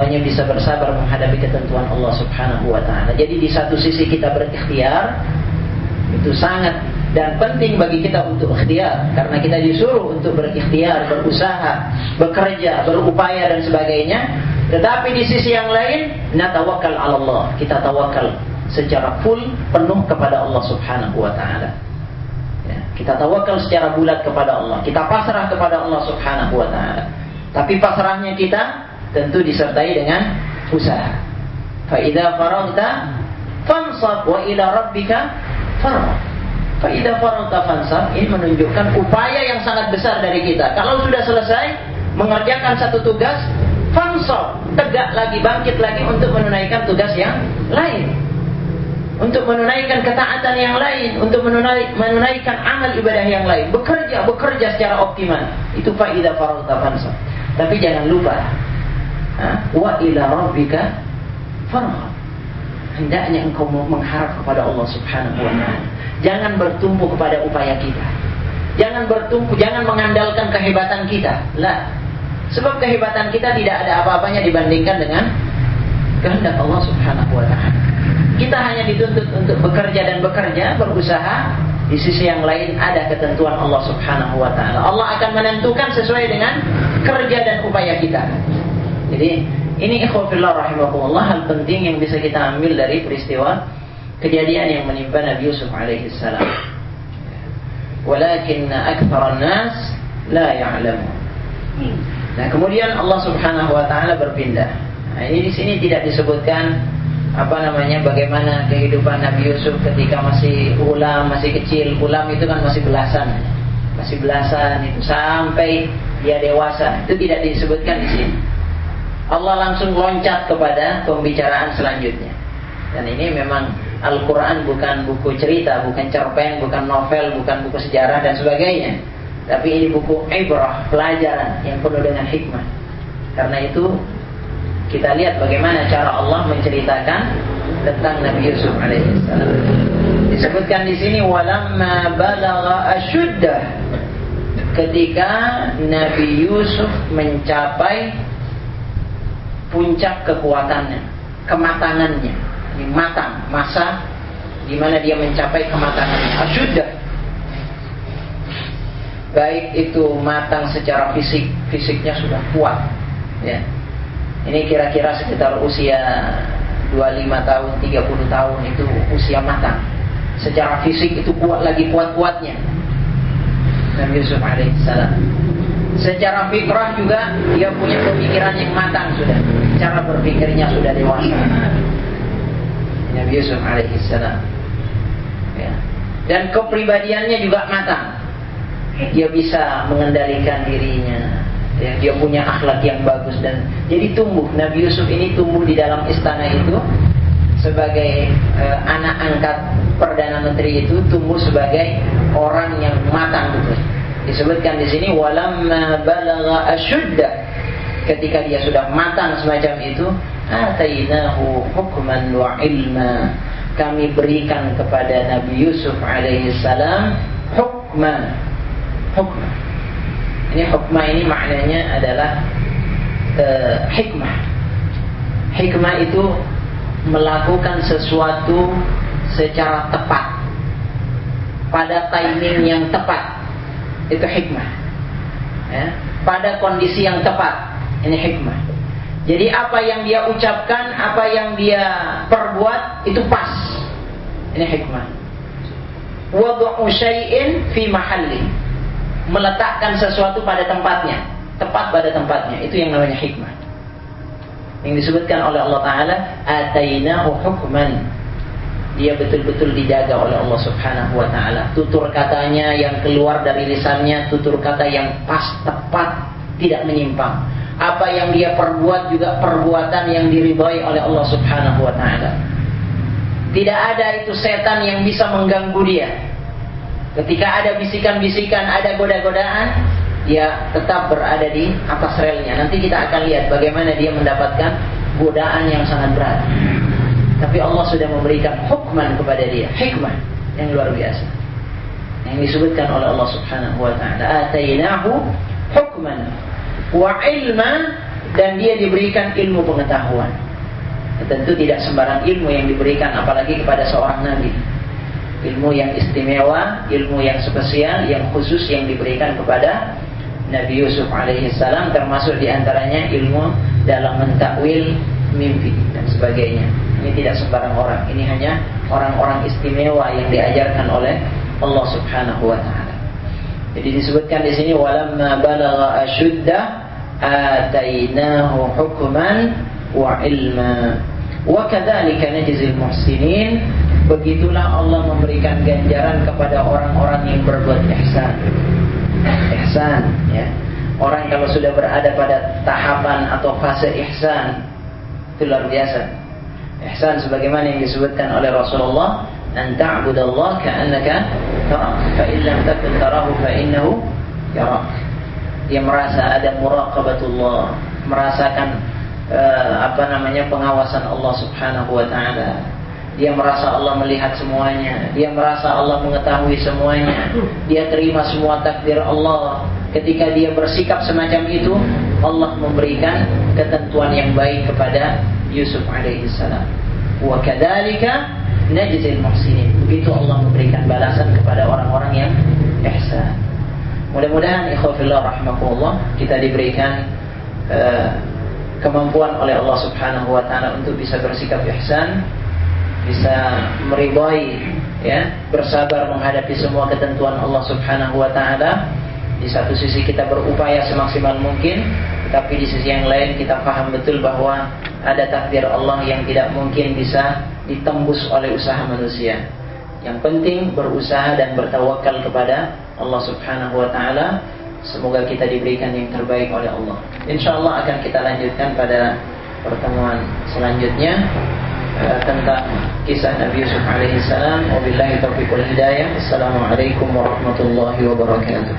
hanya bisa bersabar menghadapi ketentuan Allah Subhanahu wa ta'ala. Jadi di satu sisi kita berikhtiar, itu sangat dan penting bagi kita untuk ikhtiar, karena kita disuruh untuk berikhtiar, berusaha, bekerja, berupaya dan sebagainya. Tetapi di sisi yang lain, natawakkal 'ala Allah, kita tawakal secara full, penuh kepada Allah Subhanahu wa ta'ala. Ya, kita tawakal secara bulat kepada Allah, kita pasrah kepada Allah Subhanahu wa ta'ala. Tapi pasrahnya kita tentu disertai dengan usaha. Fa idza faraghta fansab wa ila rabbika farghab. Fa idza faraghta fansab, ini menunjukkan upaya yang sangat besar dari kita. Kalau sudah selesai mengerjakan satu tugas, fansab, tegak lagi, bangkit lagi untuk menunaikan tugas yang lain, untuk menunaikan ketaatan yang lain, untuk menunaikan amal ibadah yang lain, bekerja secara optimal. Itu fa idza faraghta fansab. Tapi jangan lupa, wa ila rabbika farghab. Hendaknya engkau mengharap kepada Allah Subhanahu wa ta'ala. Jangan bertumpu kepada upaya kita. Jangan bertumpu, jangan mengandalkan kehebatan kita. Lah. Sebab kehebatan kita tidak ada apa-apanya dibandingkan dengan kehendak Allah Subhanahu wa ta'ala. Kita hanya dituntut untuk bekerja dan bekerja, berusaha. Di sisi yang lain ada ketentuan Allah Subhanahu wa ta'ala. Allah akan menentukan sesuai dengan kerja dan upaya kita. Jadi ini ikhwafillah rahimakumullah, hal penting yang bisa kita ambil dari peristiwa kejadian yang menimpa Nabi Yusuf alaihi salam. Walakinna aktsaran nas la ya'lamun. Nah, kemudian Allah Subhanahu wa ta'ala berpindah. Nah, ini di sini tidak disebutkan bagaimana kehidupan Nabi Yusuf ketika masih ulam, masih kecil. Ulam itu kan masih belasan itu sampai dia dewasa. Itu tidak disebutkan di sini. Allah langsung loncat kepada pembicaraan selanjutnya. Dan ini memang Al-Quran bukan buku cerita, bukan cerpen, bukan novel, bukan buku sejarah dan sebagainya. Tapi ini buku ibrah, pelajaran yang penuh dengan hikmah. Karena itu kita lihat bagaimana cara Allah menceritakan tentang Nabi Yusuf alaihissalam. Disebutkan di sini walamma balagha ashuddah, ketika Nabi Yusuf mencapai puncak kekuatannya, kematangannya. Ini matang, masa di mana dia mencapai kematangannya. Ashuddah, baik itu matang secara fisiknya sudah kuat, ya. Ini kira-kira sekitar usia 25 tahun, 30 tahun itu usia matang. Secara fisik itu kuat, lagi kuat-kuatnya Nabi Yusuf alaihissalam. Secara fikrah juga dia punya pemikiran yang matang sudah. Cara berpikirnya sudah dewasa Nabi Yusuf alaihissalam, ya. Dan kepribadiannya juga matang. Dia bisa mengendalikan dirinya, ya, dia punya akhlak yang bagus. Dan jadi tumbuh, Nabi Yusuf ini tumbuh di dalam istana itu sebagai anak angkat Perdana Menteri, itu tumbuh sebagai orang yang matang betul. Disebutkan di sini walamma balagha ashudda, ketika dia sudah matang semacam itu, atainahu hukman wa ilma, kami berikan kepada Nabi Yusuf alaihi salam hukman. Ini hukmah ini maknanya adalah hikmah. Hikmah itu melakukan sesuatu secara tepat, pada timing yang tepat. Itu hikmah, ya. Pada kondisi yang tepat. Ini hikmah. Jadi apa yang dia ucapkan, apa yang dia perbuat itu pas. Ini hikmah. Wad'u syai'in fi mahalli, meletakkan sesuatu pada tempatnya, tepat pada tempatnya. Itu yang namanya hikmah. Yang disebutkan oleh Allah Ta'ala, atainahu hukman. Dia betul-betul dijaga oleh Allah Subhanahu wa ta'ala. Tutur katanya yang keluar dari lisannya, tutur kata yang pas, tepat, tidak menyimpang. Apa yang dia perbuat juga perbuatan yang diridhai oleh Allah Subhanahu wa ta'ala. Tidak ada itu setan yang bisa mengganggu dia. Ketika ada bisikan-bisikan, ada goda-godaan, dia tetap berada di atas relnya. Nanti kita akan lihat bagaimana dia mendapatkan godaan yang sangat berat. Tapi Allah sudah memberikan hukman kepada dia, hikmah yang luar biasa, yang disebutkan oleh Allah Subhanahu wa ta'ala, atainahu hukman wa ilma, dan dia diberikan ilmu pengetahuan. Tentu tidak sembarang ilmu yang diberikan, apalagi kepada seorang nabi. Ilmu yang istimewa, ilmu yang spesial, yang khusus yang diberikan kepada Nabi Yusuf alaihissalam, termasuk diantaranya ilmu dalam mentakwil mimpi dan sebagainya. Ini tidak sembarang orang, ini hanya orang-orang istimewa yang diajarkan oleh Allah Subhanahu wa taala. Jadi disebutkan di sini walamma balagha ashuddah atainahu hukman wa ilma wa kadzalika najzil muhsinin. Begitulah Allah memberikan ganjaran kepada orang-orang yang berbuat ihsan. Ihsan, ya. Orang kalau sudah berada pada tahapan atau fase ihsan, itu luar biasa. Ihsan sebagaimana yang disebutkan oleh Rasulullah, an ta'budallaha ka'annaka tarah, fa in lam takun tarahu fa innahu yarak. Dia merasa ada muraqabatullah, merasakan pengawasan Allah Subhanahu wa taala. Dia merasa Allah melihat semuanya, dia merasa Allah mengetahui semuanya. Dia terima semua takdir Allah. Ketika dia bersikap semacam itu, Allah memberikan ketentuan yang baik kepada Yusuf alaihissalam. Wa kadzalika najzil muhsinin. Begitu Allah memberikan balasan kepada orang-orang yang ihsan. Mudah-mudahan ikhwafillah rahimakumullah, kita diberikan kemampuan oleh Allah Subhanahu wa taala untuk bisa bersikap ihsan, bisa meridai, ya, bersabar menghadapi semua ketentuan Allah Subhanahu wa taala. Di satu sisi kita berupaya semaksimal mungkin, tapi di sisi yang lain kita paham betul bahwa ada takdir Allah yang tidak mungkin bisa ditembus oleh usaha manusia. Yang penting berusaha dan bertawakal kepada Allah Subhanahu wa taala. Semoga kita diberikan yang terbaik oleh Allah. Insyaallah akan kita lanjutkan pada pertemuan selanjutnya tentang kisah Nabi Yusuf alaihissalam. Wabillahi taufiq wal hidayah. Assalamualaikum warahmatullahi wabarakatuh.